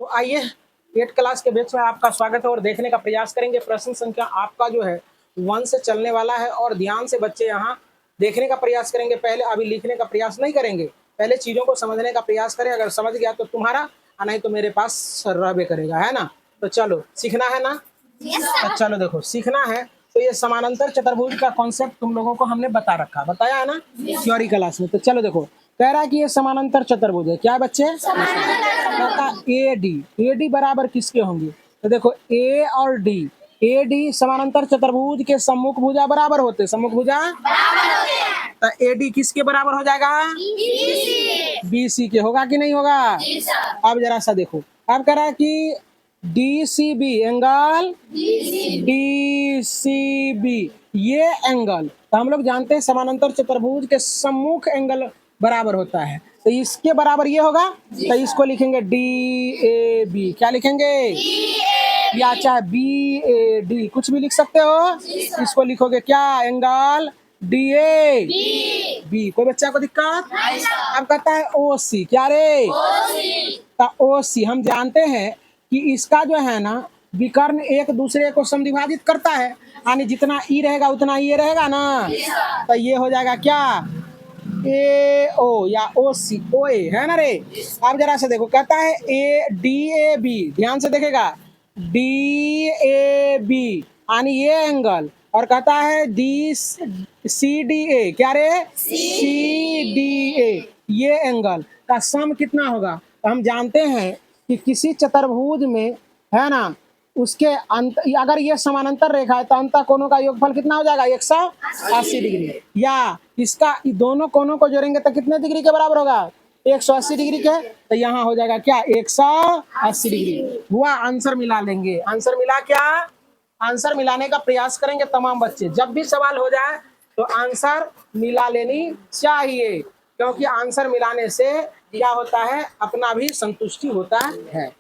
तो आइए 8 क्लास के बैच में आपका स्वागत है और देखने का प्रयास करेंगे। प्रश्न संख्या आपका जो है 1 से चलने वाला है और ध्यान से बच्चे यहाँ देखने का प्रयास करेंगे। पहले अभी लिखने का प्रयास नहीं करेंगे, पहले चीज़ों को समझने का प्रयास करें। अगर समझ गया तो तुम्हारा, नहीं तो मेरे पास रहबे करेगा, है ना। तो चलो सीखना है ना। तो चलो देखो, सीखना है तो ये समानांतर चतुर्भुज का कॉन्सेप्ट तुम लोगों को हमने बताया है ना थ्योरी क्लास में। तो चलो देखो, कह रहा है कि ये समानांतर चतुर्भुज है। क्या बच्चे? कहता ए डी बराबर किसके होंगे? तो देखो ए और डी समानांतर चतुर्भुज के सम्मुख भुजा बराबर होते। सम्मुख भुजा तो ए डी किसके बराबर हो जाएगा? बी सी के। होगा कि नहीं होगा? अब जरा सा देखो, अब कह रहा है कि D C B angle, D C B ये एंगल, तो हम लोग जानते हैं समानांतर चतुर्भुज के सम्मुख एंगल बराबर होता है। तो इसके बराबर ये होगा, तो इसको लिखेंगे डी ए बी। क्या लिखेंगे? या चाहे बी ए डी, कुछ भी लिख सकते हो। इसको लिखोगे क्या? Angle D A B. कोई बच्चा को दिक्कत? अब कहता है ओ सी। क्या रे? ओ सी हम जानते हैं कि इसका जो है ना विकर्ण एक दूसरे को समद्विभाजित करता है, यानी जितना ई रहेगा उतना ये रहेगा ना। तो ये हो जाएगा क्या? ए ओ या ओ सी ओ ए, है ना रे। अब जरा से देखो, कहता है ए डी ए बी, ध्यान से देखेगा, डी ए बी यानी ये एंगल, और कहता है डी सी डी ए। क्या रे? सी डी ए ये एंगल का सम कितना होगा? तो हम जानते हैं कि किसी चतुर्भुज में, है ना, उसके अंत, अगर ये समानांतर रेखा है तो अंत कोणों का योगफल कितना हो जाएगा? 180 डिग्री। या इसका दोनों कोणों को जोड़ेंगे तो कितने डिग्री के बराबर होगा? 180 डिग्री के। तो यहाँ हो जाएगा क्या? 180 डिग्री हुआ। आंसर मिला लेंगे। आंसर मिला क्या? आंसर मिलाने का प्रयास करेंगे तमाम बच्चे। जब भी सवाल हो जाए तो आंसर मिला लेनी चाहिए, क्योंकि आंसर मिलाने से क्या होता है, अपना भी संतुष्टि होता है।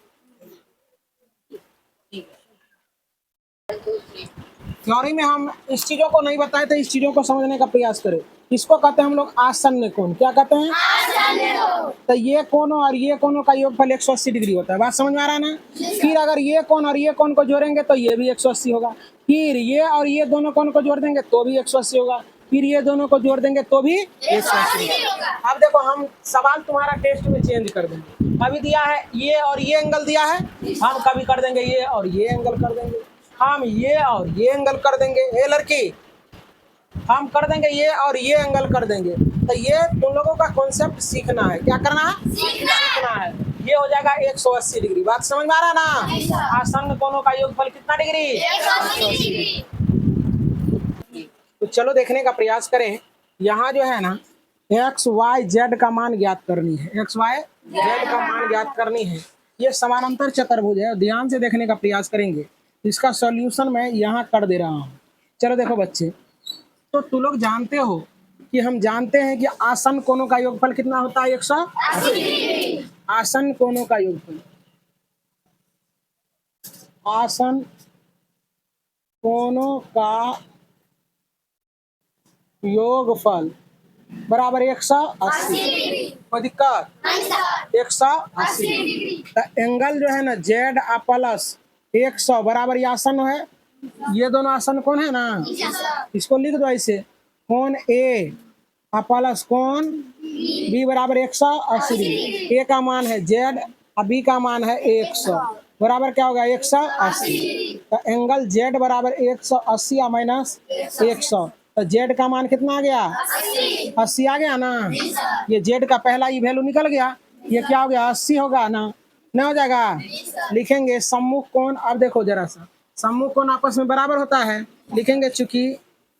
थ्योरी में हम इस चीजों को नहीं बताए थे, इस चीजों को समझने का प्रयास करें। इसको कहते हैं हम लोग आसन्न कोण। क्या कहते हैं? तो ये कोणों और ये कोणों का योगफल 180 डिग्री होता है। बात समझ में आ रहा है ना। फिर अगर ये कोण और ये कोण को जोड़ेंगे तो ये भी 180 होगा। फिर ये और ये दोनों कोण को जोड़ देंगे तो भी 180 होगा। फिर ये दोनों को जोड़ देंगे तो भी 180 होगा। अब देखो, हम सवाल तुम्हारा टेस्ट में चेंज कर देंगे। अभी दिया है ये और ये एंगल दिया है, हम कभी कर देंगे ये और ये एंगल कर देंगे, हम ये और ये एंगल कर देंगे। ए लड़की, हम कर देंगे ये और ये एंगल कर देंगे। तो ये तुम लोगों का कॉन्सेप्ट सीखना है। क्या करना है? सीखना है। ये हो जाएगा 180 डिग्री। बात समझ में आ रहा है ना। आसन्न कोणों का योगफल कितना डिग्री? 180 डिग्री। तो चलो देखने का प्रयास करें। यहाँ जो है ना एक्स वाई जेड का मान ज्ञात करनी है। एक्स वाई जेड का मान ज्ञात करनी है। ये समानांतर चतुर्भुज है, ध्यान से देखने का प्रयास करेंगे। इसका सॉल्यूशन मैं यहाँ कर दे रहा हूँ। चलो देखो बच्चे, तो तुम लोग जानते हो कि हम जानते हैं कि आसन्न कोणों का योगफल कितना होता है? 180। आसन्न कोणों का योगफल, आसन्न कोणों का योगफल बराबर 180। कोई दिक्कत? 180। तो एंगल जो है ना जेड आ प्लस 100 बराबर ये आसन्न है। ये दोनों आसन्न कौन है ना, इसको लिख दो ऐसे, कोण ए प्लस कोण बी बराबर 180 डिग्री। ए का मान है जेड और बी का मान है 100 बराबर क्या होगा? 180। तो एंगल जेड बराबर 180 या माइनस 100। तो जेड का मान कितना आ गया? 80 आ गया ना। ये जेड का पहला ही वैल्यू निकल गया। ये क्या हो गया? 80 होगा ना। न हो जाएगा? लिखेंगे सम्मुख कोण। अब देखो जरा सा, सम्मुख कोण आपस में बराबर होता है। लिखेंगे चूंकि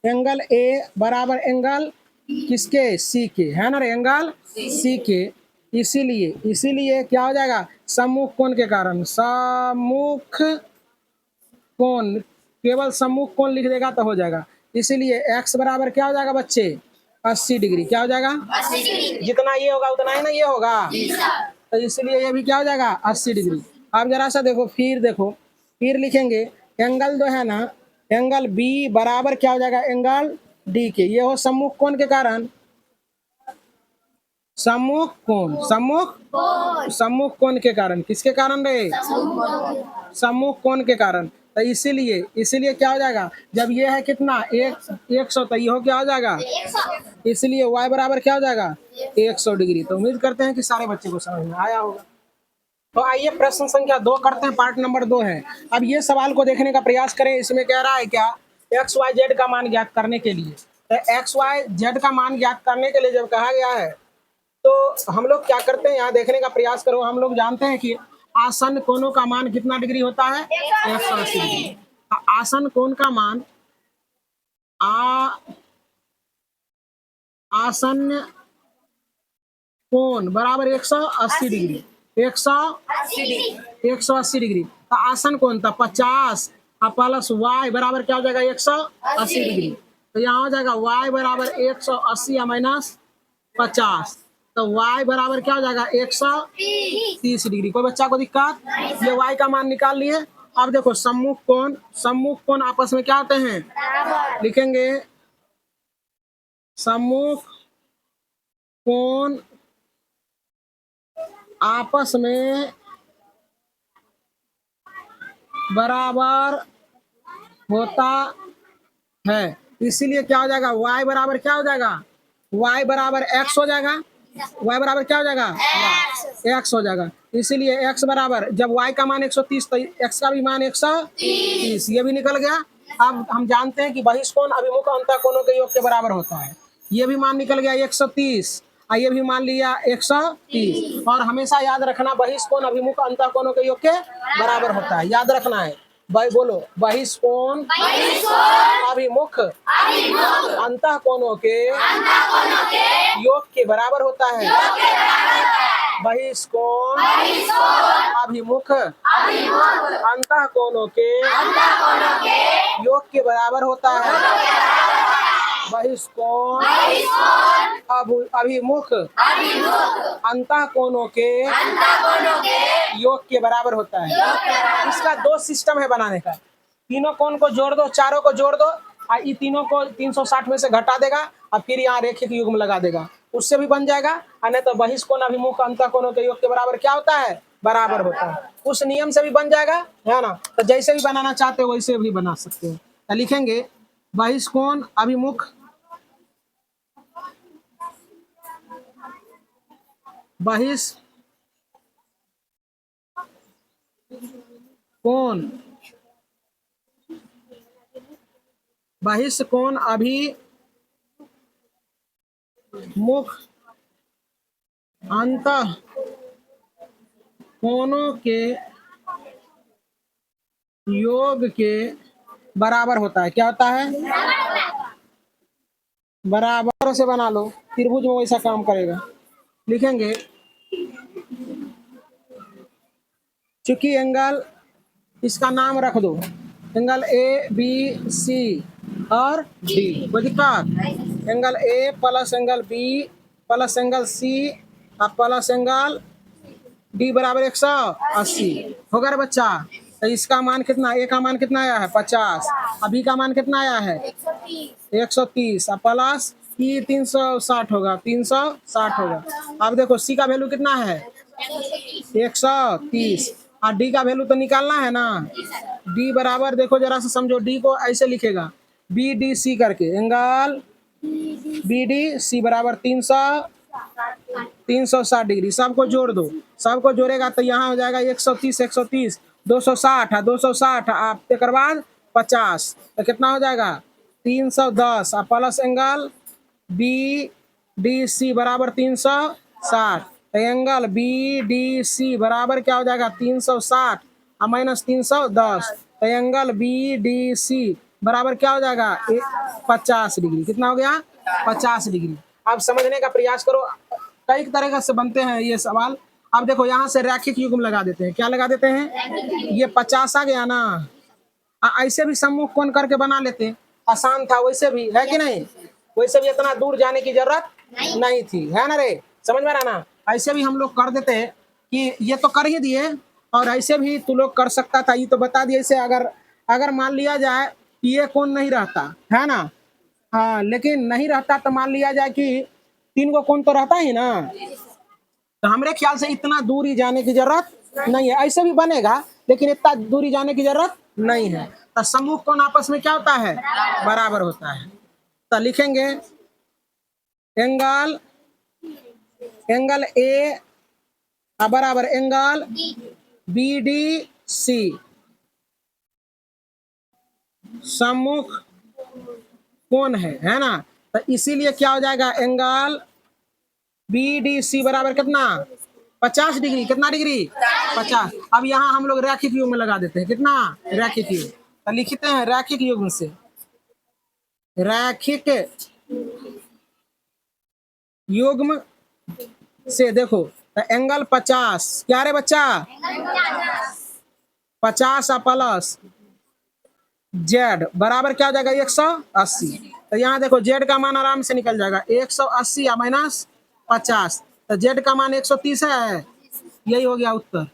एंगल ए बराबर एंगल किसके? सी के, है ना रे, एंगल सी के। इसीलिए क्या हो जाएगा? सम्मुख कोण के कारण, सम्मुख कोण, केवल सम्मुख कोण लिख देगा तो हो जाएगा। इसीलिए x बराबर क्या हो जाएगा बच्चे? 80 डिग्री। क्या हो जाएगा? 80 डिग्री। जितना ये होगा उतना ही ना ये होगा, तो इसलिए ये भी क्या हो जाएगा? 80 डिग्री। अब जरा सा देखो, फिर लिखेंगे एंगल जो है ना, एंगल बी बराबर क्या हो जाएगा? एंगल डी के। ये हो सम्मुख कोण के कारण, सम्मुख कोण, सम्मुख कोण के कारण, किसके कारण रे, सम्मुख कोण के कारण। तो इसीलिए इसीलिए क्या हो जाएगा, जब ये है कितना 100, तो ये हो क्या हो जाएगा, इसलिए y बराबर क्या हो जाएगा 100 डिग्री। तो उम्मीद करते हैं कि सारे बच्चे को समझ में आया होगा। तो आइए प्रश्न संख्या 2 करते हैं, पार्ट नंबर 2 है। अब ये सवाल को देखने का प्रयास करें। इसमें कह रहा है क्या, एक्स वाई जेड का मान ज्ञात करने के लिए। तो एक्स वाई जेड का मान ज्ञात करने के लिए जब कहा गया है तो हम लोग क्या करते हैं, यहाँ देखने का प्रयास करो। हम लोग जानते हैं कि आसन कोणों का मान कितना डिग्री होता है, 180 डिग्री। आसन कोण का मान आसन कोण बराबर 180 डिग्री, 180 डिग्री। तो आसन कोण था 50 प्लस वाई बराबर क्या हो जाएगा 180 डिग्री। तो यहाँ हो जाएगा वाई बराबर 180 माइनस 50। तो y बराबर क्या हो जाएगा 130 डिग्री। कोई बच्चा को दिक्कत, ये y का मान निकाल लिए। अब देखो सम्मुख कोण आपस में क्या होते हैं, लिखेंगे सम्मुख कोण आपस में बराबर होता है। इसीलिए क्या हो जाएगा, y बराबर क्या हो जाएगा, y बराबर x हो जाएगा, y बराबर क्या हो जाएगा x हो जाएगा। इसीलिए x बराबर, जब y का मान 130 तो x का भी मान 130, ये भी निकल गया। अब हम जानते हैं कि बहिष्कोण अभिमुख अंतःकोणों के योग के बराबर होता है। ये भी मान निकल गया 130, और ये भी मान लिया 130। और हमेशा याद रखना बहिष्कोण अभिमुख अंतःकोणों के योग के बराबर होता है, याद रखना है। भाई बोलो, बहिष्कोण अभिमुख अंतःकोणों के योग के बराबर होता है। बहिष्कोण अभिमुख अंतःकोणों के योग के बराबर होता है। बहिष्कोण अभिमुख अंतःकोणों के योग के बराबर होता है। इसका 2 सिस्टम है बनाने का। तीनों कोण को जोड़ दो, चारों को जोड़ दो, और ये तीनों को 360 में से घटा देगा, और फिर यहाँ रेखिक युग्म लगा देगा, उससे भी बन जाएगा। और नहीं तो बहिष्कोण अभिमुख अंतःकोणों के योग के बराबर क्या होता है, बराबर होता है। उस नियम से भी बन जाएगा, है ना। तो जैसे भी बनाना चाहते हो वैसे भी बना सकते हो। तो लिखेंगे बहिष्कोण अभिमुख बहिष्कोण अभिमुख अंतःकोणों के योग के बराबर होता है। क्या होता है, बराबर से बना लो, त्रिभुज में वैसा काम करेगा। लिखेंगे चूंकि एंगल, इसका नाम रख दो, एंगल ए बी सी और डी, कोई दिक्कत। Angle A plus angle B plus angle C और प्लस एंगल डी बराबर 180 होगा रे बच्चा। तो इसका मान कितना, ए का मान कितना आया है 50, अभी का मान कितना आया है 130 और प्लस ई 360 होगा, 360 होगा। अब देखो सी का वैल्यू कितना है 130, और डी का वैल्यू तो निकालना है ना। डी बराबर, देखो जरा सा समझो, डी को ऐसे लिखेगा बी डी सी करके, एंगल बी डी सी बराबर 360 डिग्री। सबको जोड़ दो, सबको जोड़ेगा तो यहाँ हो जाएगा 130 130 260 है, 260 आप एक बाद 50, तो कितना हो जाएगा 310 और plus angle B D C बराबर 360। तो एंगल बी डी सी बराबर क्या हो जाएगा 360 और माइनस 310। तो एंगल बी डी सी बराबर क्या हो जाएगा 50 डिग्री। कितना हो गया 50 डिग्री। अब समझने का प्रयास करो, कई तरह से बनते हैं ये सवाल। अब देखो यहाँ से रैखिक युग्म लगा देते हैं। क्या लगा देते हैं, ये 50 आ गया ना, ऐसे भी सम्मुख कोण करके बना लेते, आसान था वैसे भी, है कि नहीं। वैसे भी इतना दूर जाने की जरूरत नहीं थी, है ना रे, समझ में रहा ना। ऐसे भी हम लोग कर देते हैं कि ये तो कर ही दिए, और ऐसे भी तू लोग कर सकता था, ये तो बता दिए। इसे अगर मान लिया जाए कि ये कोण नहीं रहता है ना, हाँ, लेकिन नहीं रहता तो मान लिया जाए कि 3 को कोण तो रहता ही ना, तो हमारे ख्याल से इतना दूरी जाने की जरूरत नहीं है। ऐसे भी बनेगा लेकिन इतना दूरी जाने की जरूरत नहीं है। तो सम्मुख कोण आपस में क्या होता है, बराबर होता है। तो लिखेंगे एंगल एंगल ए बराबर एंगल बी डी सी सम्मुख कोण है ना। तो इसीलिए क्या हो जाएगा, एंगल बी डी सी बराबर कितना, 50 डिग्री। कितना डिग्री, 50। अब यहाँ हम लोग रैखिक युग्म में लगा देते हैं, कितना, रैखिक युग्म। तो लिखते हैं रैखिक युग्म से, रैखिक युग्म से देखो, तो एंगल 50 क्या रे बच्चा, 50 प्लस जेड बराबर क्या हो जाएगा, 180। तो यहाँ देखो जेड का मान आराम से निकल जाएगा, 180 या माइनस 50। तो जेड का मान 130 है। यही हो गया उत्तर।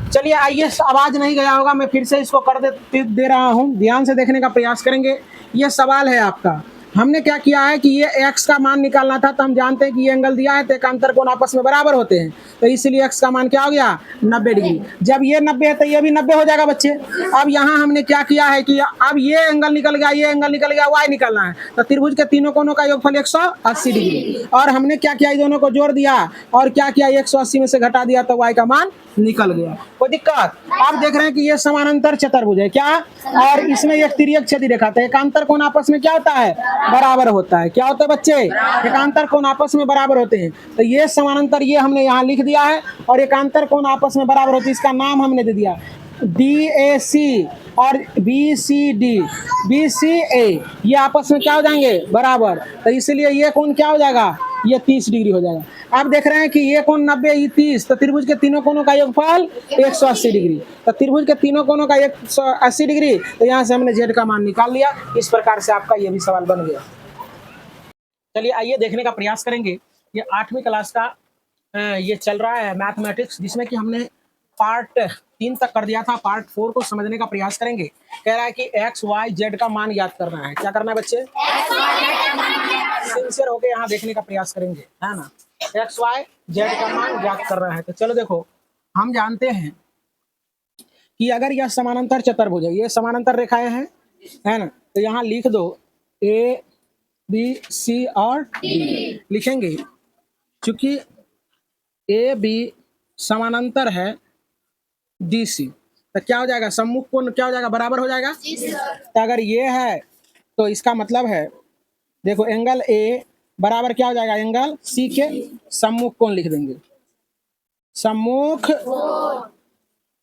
चलिए आइए, आवाज नहीं गया होगा, मैं फिर से इसको दे रहा हूँ, ध्यान से देखने का प्रयास करेंगे। ये सवाल है आपका, हमने क्या किया है कि ये x का मान निकालना था, तो हम जानते हैं कि ये एंगल दिया है तो एकांतर कोण आपस में बराबर होते हैं, तो इसीलिए x का मान क्या हो गया 90 डिग्री। जब ये 90 है तो ये भी 90 हो जाएगा बच्चे। अब यहाँ हमने क्या किया है कि अब ये एंगल निकल गया, ये एंगल निकल गया, y निकलना है, तो त्रिभुज के तीनों कोणों का योगफल 180 डिग्री, और हमने क्या किया, दोनों को जोड़ दिया और क्या किया 180 में से घटा दिया तो y का मान निकल गया। कोई दिक्कत? आप देख रहे हैं कि ये समानांतर चतुर्भुज है क्या, और इसमें एक तिर्यक छेदी रेखा था। एकांतर कोण आपस में क्या होता है, बराबर होता है। क्या होता है बच्चे, एकांतर कोण आपस में बराबर होते हैं। तो ये समानांतर ये हमने यहाँ लिख दिया है, और एकांतर कोण आपस में बराबर होते हैं, इसका नाम हमने दे दिया DAC और BCD, BCA, ये आपस में क्या हो जाएंगे, बराबर, तो इसलिए ये कोण क्या हो जाएगा, ये 30 डिग्री हो जाएगा। आप देख रहे हैं कि ये कोण 90, ये 30, तो त्रिभुज के तीनों कोणों का योगफल 180 डिग्री, तो त्रिभुज के तीनों कोणों का 180 डिग्री, तो यहाँ से हमने z का मान निकाल लिया। इस प्रकार से आपका ये भी सवाल बन गया। चलिए आइए देखने का प्रयास करेंगे। ये 8वीं क्लास का ये चल रहा है मैथमेटिक्स, जिसमें कि हमने पार्ट 3 तक कर दिया था। पार्ट 4 को समझने का प्रयास करेंगे। कह रहा है कि x, y, z का मान याद करना है। क्या करना है बच्चे, सिंसियर होके यहाँ देखने का प्रयास करेंगे, है ना। x, y, z का मान याद करना है। तो चलो देखो, हम जानते हैं कि अगर यह समानांतर चतुर्भुज है, ये समानांतर रेखाएं हैं, है ना, तो यहाँ लिख दो A, B, C और D लिखेंगे। चूंकि A, B समानांतर है DC, तो क्या हो जाएगा, सम्मुख कोण क्या हो जाएगा, बराबर हो जाएगा। तो अगर ये है तो इसका मतलब है, देखो एंगल A बराबर क्या हो जाएगा, एंगल C के सम्मुख कोण लिख देंगे, सम्मुख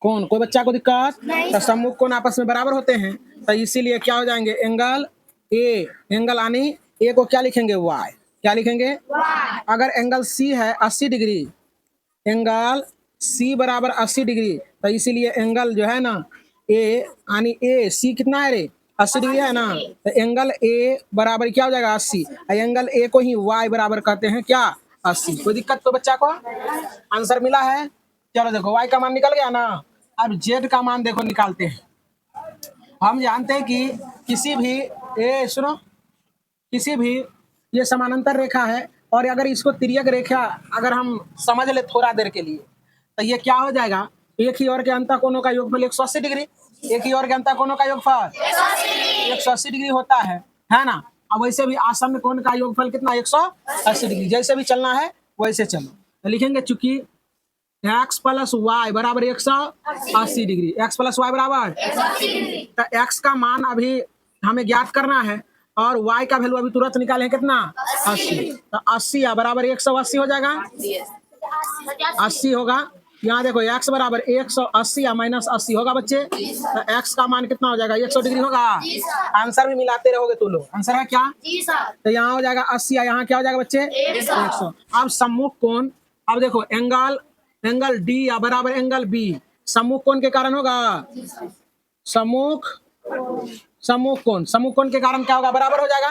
कोण। कोई बच्चा को दिक्कत? तो सम्मुख कोण आपस में बराबर होते हैं, तो इसीलिए क्या हो जाएंगे, एंगल A, एंगल यानी A को क्या लिखेंगे, Y, क्या लिखेंगे, अगर एंगल C है 80 डिग्री, एंगल C बराबर 80 डिग्री, तो इसीलिए एंगल जो है ना A यानी A, C कितना है रे, 80 डिग्री है ना, तो एंगल A बराबर क्या हो जाएगा 80, एंगल A को ही Y बराबर कहते हैं क्या, 80। कोई दिक्कत तो बच्चा को? आंसर मिला है। चलो देखो Y का मान निकल गया ना, अब Z का मान देखो निकालते हैं। हम जानते हैं कि किसी भी सुनो, किसी भी ये समानांतर रेखा है, और अगर इसको तिर्यक रेखा अगर हम समझ ले थोड़ा देर के लिए, तो ये क्या हो जाएगा, एक ही ओर के अंतःकोणों का योगफल 180 डिग्री, एक ही ओर के अंतःकोणों का योगफल 180 डिग्री होता है ना। अब वैसे भी आसन्न कोण का योगफल कितना, 180 डिग्री। जैसे भी चलना है वैसे चलो, तो लिखेंगे चूंकि x प्लस वाई बराबर 180 डिग्री, x प्लस वाई बराबर, तो x का मान अभी हमें ज्ञात करना है, और y का वैल्यू अभी तुरंत निकाले कितना, 80, तो 80 बराबर 180 हो जाएगा, 80 होगा। यहाँ देखो x बराबर 180 या माइनस 80 होगा बच्चे, तो x का मान कितना हो जाएगा, 100 डिग्री होगा। आंसर भी मिलाते रहोगे तुम लोग, आंसर है क्या, तो यहाँ हो जाएगा 80, यहाँ क्या हो जाएगा बच्चे 100। अब सम्मुख कोण, अब देखो एंगल D या बराबर एंगल B सम्मुख कोण के कारण होगा, सम्मुख कोण के कारण क्या होगा, बराबर हो जाएगा।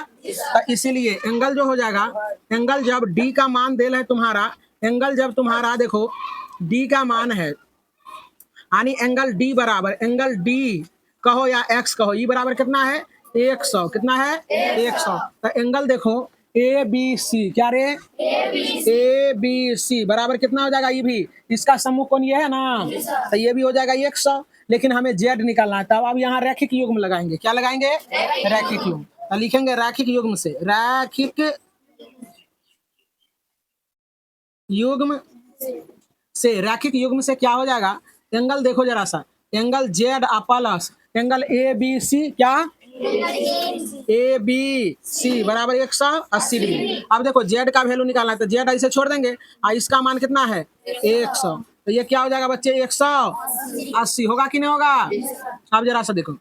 तो इसीलिए एंगल जो हो जाएगा, एंगल जब D का मान दे है तुम्हारा, एंगल जब तुम्हारा देखो D का मान है, यानी एंगल D बराबर, एंगल D कहो या X कहो, E बराबर कितना है 100, कितना है 100। तो एंगल देखो ABC, क्या रे ABC बराबर कितना हो जाएगा, ये भी इसका सम्मुख कोण ये है ना, तो ये भी हो जाएगा 100, लेकिन हमें Z निकालना है। तब अब यहाँ रैखिक युग्म लगाएंगे, क्या लगाएंगे, रैखिक युग्म। तो लिखेंगे रैखिक युग्म से, रैखिक युग्म से, रैखिक युग्म से क्या हो जाएगा, एंगल देखो जरा सा, angle Z plus angle ABC, क्या ABC बराबर 180 डिग्री। अब देखो Z का वैल्यू निकालना है, तो Z ऐसे छोड़ देंगे, और इसका मान कितना है 100, तो ये क्या हो जाएगा बच्चे 180 होगा कि नहीं होगा। अब जरा सा देखो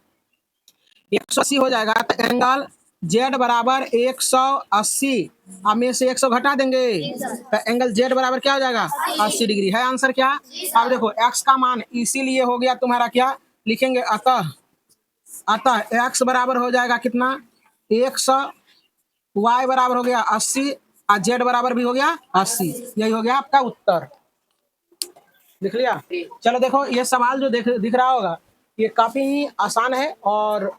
180 हो जाएगा, तो एंगल Z बराबर 180, अब में से 100 घटा देंगे, तो एंगल Z बराबर क्या हो जाएगा 80 डिग्री है। आंसर क्या, अब देखो x का मान इसीलिए हो गया तुम्हारा क्या, लिखेंगे अतः x बराबर हो जाएगा कितना 100, y बराबर हो गया 80, और z बराबर भी हो गया 80। यही हो गया आपका उत्तर। लिख लिया। चलो देखो ये सवाल जो दिख रहा होगा ये काफी ही आसान है और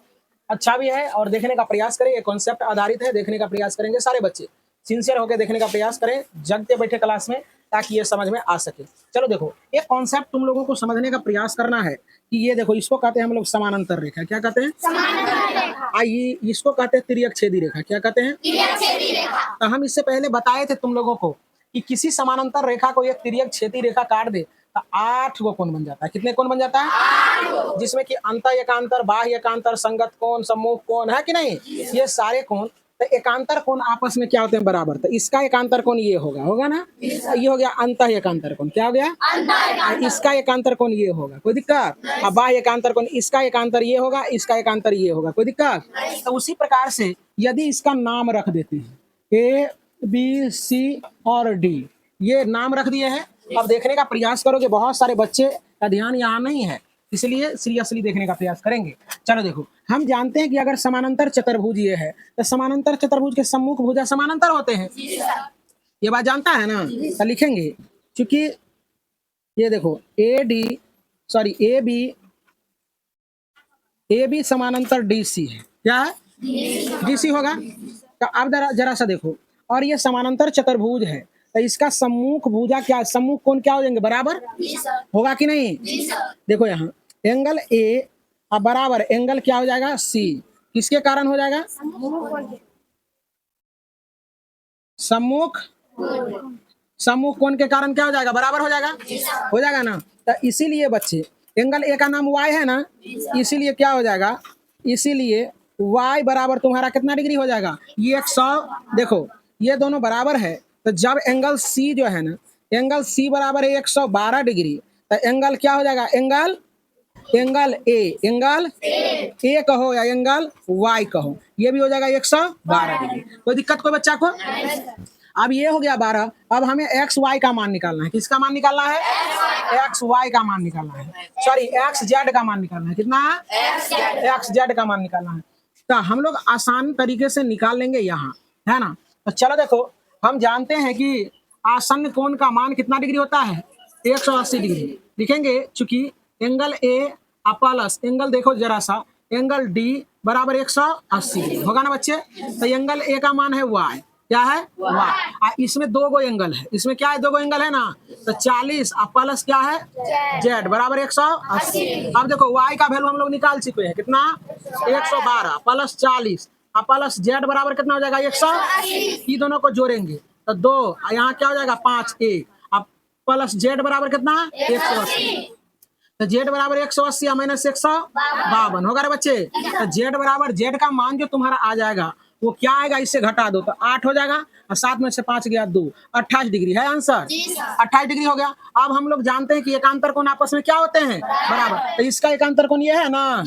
अच्छा भी है और देखने का प्रयास करें। ये कॉन्सेप्ट आधारित है, देखने का प्रयास करेंगे सारे बच्चे, सिंसियर होकर देखने का प्रयास करें जगते बैठे क्लास में, ताकि ये समझ में आ सके। चलो देखो ये कॉन्सेप्ट तुम लोगों को समझने का प्रयास करना है कि ये देखो इसको कहते हैं हम लोग समानांतर रेखा। क्या कहते हैं? समानांतर रेखा। आइए इसको कहते हैं तिर्यक छेदी रेखा। क्या कहते हैं? तिर्यक छेदी रेखा। तो हम इससे पहले बताए थे तुम लोगों को कि किसी समानांतर रेखा को एक तिर्यक छेदी रेखा काट दे तो 8 गो कोण बन जाता है। कितने कोण बन जाता है? 8, जिसमें कि अंत एकांतर, बाह्य एकांतर, संगत कोण, सम्मुख कोण, है कि नहीं? ये सारे कोण, तो एकांतर कोण आपस में क्या होते हैं? बराबर। तो इसका एकांतर कोण ये होगा ना, ये हो गया अंत एकांतर कोण। क्या हो गया? इसका एकांतर कोण ये होगा, कोई दिक्कत? अब बाह्य एकांतर कोण, इसका एकांतर ये होगा, इसका एकांतर ये होगा, कोई दिक्कत? तो उसी प्रकार से यदि इसका नाम रख देते हैं ए बी सी और डी, ये नाम रख दिए हैं। अब देखने का प्रयास करो कि बहुत सारे बच्चे का ध्यान यहाँ नहीं है, इसलिए सीरियसली देखने का प्रयास करेंगे। चलो देखो हम जानते हैं कि अगर समानांतर चतुर्भुज ये है तो समानांतर चतुर्भुज के सम्मुख भुजा समानांतर होते हैं। ये बात जानता है ना? तो लिखेंगे क्योंकि ये देखो ए बी समानांतर डी सी है। क्या है? डी सी होगा। तो अब जरा सा देखो, और ये समानांतर चतुर्भुज है तो इसका सम्मुख भुजा क्या, सम्मुख कोण क्या हो जाएंगे? बराबर होगा कि नहीं? देखो यहाँ एंगल ए अब बराबर एंगल क्या हो जाएगा? सी। किसके कारण हो जाएगा? सम्मुख कोण के कारण क्या हो जाएगा? बराबर हो जाएगा। हो जाएगा ना? तो इसीलिए बच्चे एंगल ए का नाम y है ना, इसीलिए क्या हो जाएगा? इसीलिए y बराबर तुम्हारा कितना डिग्री हो जाएगा? ये 100। देखो ये दोनों बराबर है तो जब एंगल C जो है ना, एंगल C बराबर है 112 डिग्री, तो एंगल क्या हो जाएगा? एंगल ए कहो या एंगल Y कहो, ये भी हो जाएगा 112 डिग्री। कोई दिक्कत कोई बच्चा को? अब ये हो गया 12। अब हमें एक्स वाई का मान निकालना है। किसका मान निकालना है? एक्स वाई का मान निकालना है, सॉरी एक्स जेड का मान निकालना है। कितना? एक्स जेड का मान निकालना है। तो हम लोग आसान तरीके से निकाल लेंगे यहाँ, है ना? तो चलो देखो हम जानते हैं कि आसन्न कोण का मान कितना डिग्री होता है? 180 डिग्री। लिखेंगे चूंकि एंगल ए प्लस एंगल देखो जरा सा, एंगल डी बराबर 180 डिग्री होगा ना बच्चे? तो एंगल ए का मान है वाई। क्या है? वाई। इसमें 2 गो एंगल है, इसमें क्या है? 2 गो एंगल है ना, तो 40 प्लस क्या है? जेड बराबर 180। अब देखो वाई का वैल्यू हम लोग निकाल चुके हैं। कितना? 112 प्लस 40 प्लस जेड बराबर कितना हो जाएगा? 180। ये दोनों को जोड़ेंगे तो 2, यहाँ क्या हो जाएगा? 5 1 अब प्लस जेड बराबर कितना? 180। तो जेड बराबर 180 माइनस 152 होगा रे बच्चे? तो जेड बराबर, जेड का मान जो तुम्हारा आ जाएगा वो क्या आएगा? इससे घटा दो तो 8 हो जाएगा और 7 में से 5 गया 2, 28 डिग्री है आंसर। 28 डिग्री हो गया। अब हम लोग जानते हैं कि एकांतर कोण आपस में क्या होते हैं? बराबर। तो इसका एकांतर कोण ये है ना,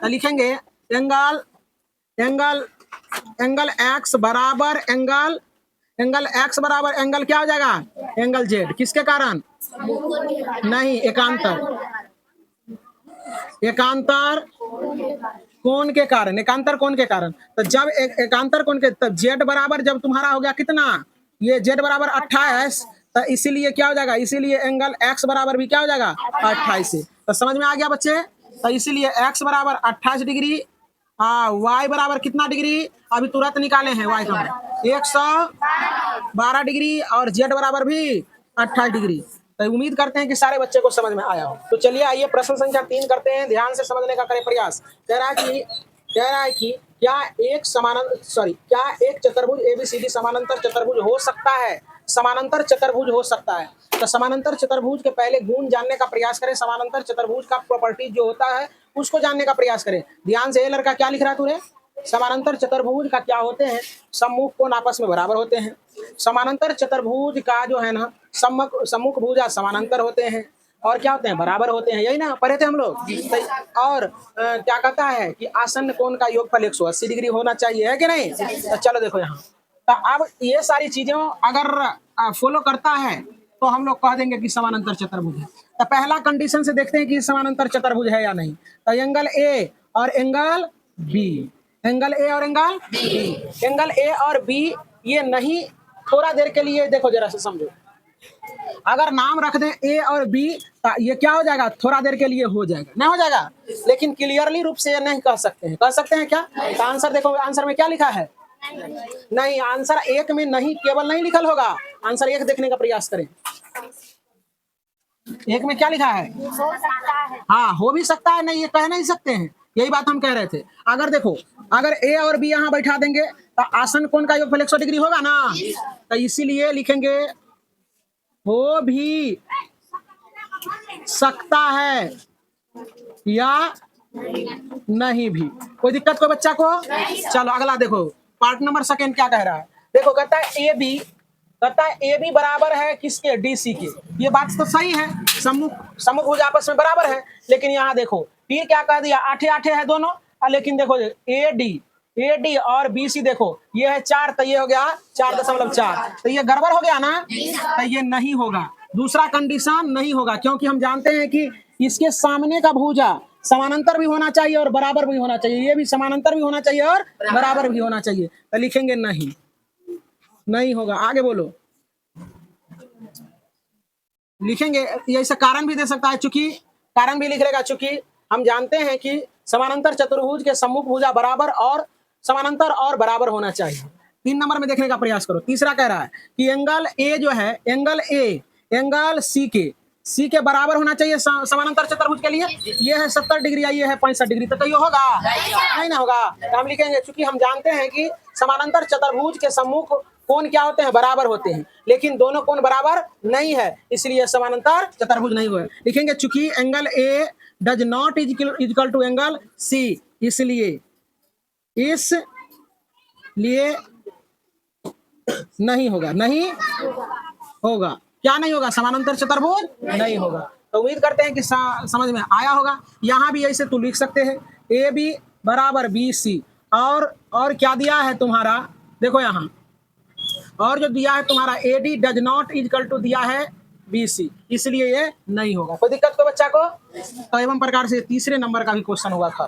तो लिखेंगे एंगल एक्स बराबर एंगल एक्स बराबर एंगल क्या हो जाएगा? Angle Z. किसके कारण? नहीं, एकांतर कोण के कारण, एकांतर कोण के कारण। तो जब एकांतर कोण के, तब जेड बराबर जब तुम्हारा हो गया कितना? ये जेड बराबर 28, तो इसीलिए क्या हो जाएगा? इसीलिए एंगल एक्स बराबर भी क्या हो जाएगा? 28 से। तो समझ में आ गया बच्चे? तो इसीलिए एक्स बराबर 28 डिग्री, वाई बराबर कितना डिग्री? अभी तुरंत निकाले हैं वाई का 112 डिग्री और जेड बराबर भी 28 डिग्री। तो उम्मीद करते हैं कि सारे बच्चे को समझ में आया हो। तो चलिए आइए प्रश्न संख्या 3 करते हैं, ध्यान से समझने का करें प्रयास। कह रहा है कि क्या एक चतुर्भुज एबीसीडी समानांतर चतुर्भुज हो सकता है? समानांतर चतुर्भुज हो सकता है। तो समानांतर चतुर्भुज के पहले गुण जानने का प्रयास करें, समानांतर चतुर्भुज का प्रॉपर्टी जो होता है उसको जानने का प्रयास करें। ध्यान से, ये लड़का क्या लिख रहा है तूने? समानांतर चतुर्भुज का क्या होते हैं? सम्मुख कोण आपस में बराबर होते हैं। समानांतर चतुर्भुज का जो है ना, सम्मुख भुजा समानांतर होते हैं और क्या होते हैं? बराबर होते हैं। यही ना पढ़े थे हम लोग? और क्या कहता है कि आसन्न कोण का योगफल 180 डिग्री होना चाहिए, है कि नहीं? तो चलो देखो यहाँ, तो अब ये सारी चीजें अगर फॉलो करता है तो हम लोग कह देंगे कि समानांतर चतुर्भुज है। तो पहला कंडीशन से देखते हैं कि समानांतर चतुर्भुज है या नहीं। तो एंगल ए और एंगल बी, एंगल ए और एंगल बी, एंगल ए और बी ये नहीं, थोड़ा देर के लिए देखो जरा से समझो। अगर नाम रख दें ए और बी ये क्या हो जाएगा, थोड़ा देर के लिए हो जाएगा, नहीं हो जाएगा, लेकिन क्लियरली रूप से ये नहीं कह सकते हैं। कह सकते हैं क्या? तो आंसर देखो, आंसर में क्या लिखा है? नहीं, आंसर एक में नहीं, केवल नहीं लिखल होगा। आंसर एक देखने का प्रयास करें। एक में क्या लिखा है? हो सकता है। हाँ, हो भी सकता है, नहीं ये कह नहीं सकते हैं, यही बात हम कह रहे थे। अगर देखो, अगर ए और बी यहाँ बैठा देंगे तो आसन कोण का योगफल 100 डिग्री होगा ना, तो इसीलिए लिखेंगे हो भी सकता है या नहीं भी। कोई दिक्कत कोई बच्चा को? चलो अगला देखो, पार्ट नंबर सेकंड क्या कह रहा है। देखो कहता है ए बी बराबर है किसके? डी सी के। ये बात तो सही है, सम्मुख भुज आपस में बराबर है, लेकिन यहाँ देखो फिर क्या कह दिया, आठे आठे है दोनों, लेकिन देखो ए डी और बी सी देखो, ये है 4 तो ये हो गया 4.4, तो ये गड़बड़ हो गया ना, तो ये नहीं होगा। दूसरा कंडीशन नहीं होगा, क्योंकि हम जानते हैं कि इसके सामने का भुजा समानांतर भी होना चाहिए और बराबर भी होना चाहिए, ये भी समानांतर भी होना चाहिए और बराबर भी होना चाहिए, तो लिखेंगे नहीं होगा। आगे बोलो, लिखेंगे ऐसा कारण भी दे सकता है, चूंकि कारण भी लिख लेगा, चूंकि हम जानते हैं कि समानांतर चतुर्भुज के सम्मुख भुजा बराबर और समानांतर और बराबर होना चाहिए। 3 नंबर में देखने का प्रयास करो। तीसरा कह रहा है कि एंगल ए जो है, एंगल सी के बराबर होना चाहिए समानांतर चतुर्भुज के लिए। ये है 70 डिग्री, ये है 65 डिग्री, तो ये होगा नहीं ना होगा, तो हम लिखेंगे चूंकि हम जानते हैं कि समानांतर चतुर्भुज के सम्मुख कोण क्या होते हैं? बराबर होते हैं, लेकिन दोनों कोण बराबर नहीं है, इसलिए समानांतर चतुर्भुज नहीं हुआ। लिखेंगे चूंकि angle A does not equal to angle C, इसलिए नहीं होगा। क्या नहीं होगा? समानांतर चतुर्भुज नहीं होगा। तो उम्मीद करते हैं कि समझ में आया होगा। यहाँ भी ऐसे तू लिख सकते हैं, ए बी बराबर बी सी, और क्या दिया है तुम्हारा, देखो यहाँ, और जो दिया है तुम्हारा A D does not equal to दिया है बी सी, इसलिए ये नहीं होगा। कोई दिक्कत को बच्चा को? तो एवं प्रकार से तीसरे नंबर का भी क्वेश्चन हुआ था।